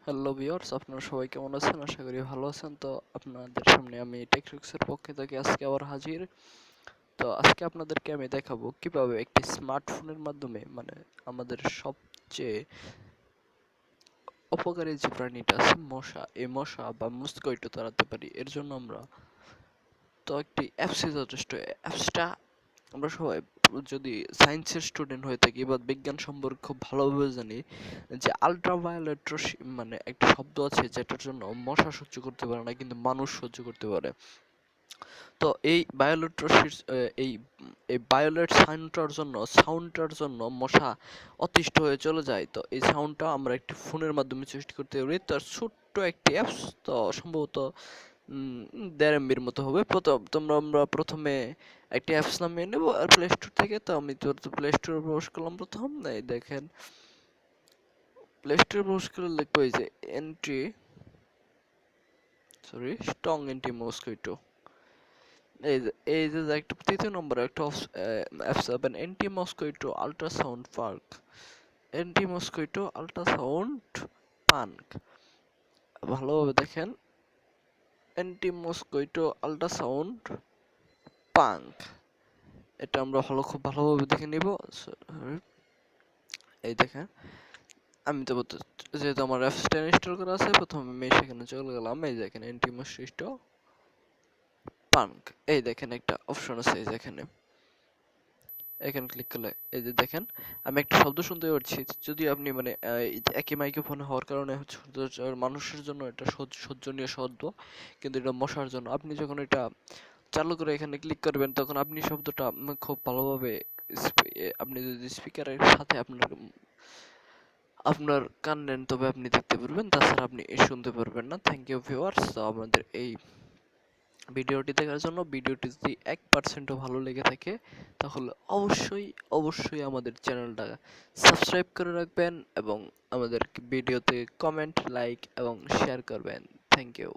Hello viewers, আপনারা সবাই কেমন আছেন? আশা করি ভালো আছেন। তো আপনাদের সামনে আমি টেকটক্সের পক্ষ থেকে আজকে আবার হাজির। তো আজকে আপনাদেরকে আমি দেখাবো কিভাবে একটি স্মার্টফোনের মাধ্যমে আমাদের সবচেয়ে অপকারী যে প্রাণীটা আছে মশা, এই মশা বা মস্কিটো তাড়াতে পারি। এর জন্য আমরা তো একটি অ্যাপসই যথেষ্ট। অ্যাপসটা আমরা সবাই যদি সায়েন্সের স্টুডেন্ট হয়ে থাকি বা বিজ্ঞান সম্পর্কে খুব ভালোভাবে জানি যে আল্ট্রাভায়োলেট রশ্মি একটা শব্দ আছে যেটার জন্য মশা সহ্য করতে পারে না কিন্তু মানুষ সহ্য করতে পারে। তো এই ভায়োলেট রশ্মির এই এই ভায়োলেট সাউন্ডটার জন্য মশা অতিষ্ঠ হয়ে চলে যায়। তো এই সাউন্ডটা আমরা একটি ফোনের মাধ্যমে সৃষ্টি করতে পারি। তার ছোট্ট একটি অ্যাপস, তো সম্ভবত ১.৫ MB মতো হবে। আমরা প্রথমে একটি অ্যাপস নামিয়ে নেব আর প্লে স্টোর থেকে। তো আমি তো প্লে স্টোরে প্রবেশ করলাম প্রথম। এই দেখেন, প্লে স্টোরে প্রবেশ করে লিখবো এই যে স্ট্রং এন্টি মসকুইটো। এই যে একটা তৃতীয় নম্বরে একটা অ্যাপস পাবেন, anti mosquito ultrasound park. Anti mosquito ultrasound park, ভালোভাবে দেখেন, এন্টি মসকুইটো আল্ট্রাসাউন্ড পাঙ্ক। এটা আমরা খুব ভালোভাবে দেখে নিব। এই দেখেন, আমি তো যেহেতু আমার অ্যাপসটা ইনস্টল করা আছে, প্রথমে আমি সেখানে চলে গেলাম। এই দেখেন এন্টি মসকুইটো পাঙ্ক। এই দেখেন একটা অপশন আছে, এই যেখানে এখানে ক্লিক করলে এই যে দেখেন আমি একটা শব্দ শুনতে পাচ্ছি। যদি আপনি এই যে একই মাইক্রোফোনে হওয়ার কারণে হচ্ছে মানুষের জন্য এটা সহ্যনীয় শব্দ, কিন্তু এটা মশার জন্য। আপনি যখন এটা চালু করে এখানে ক্লিক করবেন তখন আপনি শব্দটা খুব ভালোভাবে আপনি যদি স্পিকারের সাথে আপনার আপনার কান নেন তবে আপনি দেখতে পারবেন, তাছাড়া আপনি শুনতে পারবেন না। Thank you viewers. তো আমাদের এই ভিডিওটি দেখার জন্য। ভিডিওটি যদি 1%ও ভালো লেগে থাকে তাহলে অবশ্যই অবশ্যই আমাদের চ্যানেলটা সাবস্ক্রাইব করে রাখবেন এবং আমাদের ভিডিওতে কমেন্ট, লাইক এবং শেয়ার করবেন। Thank you.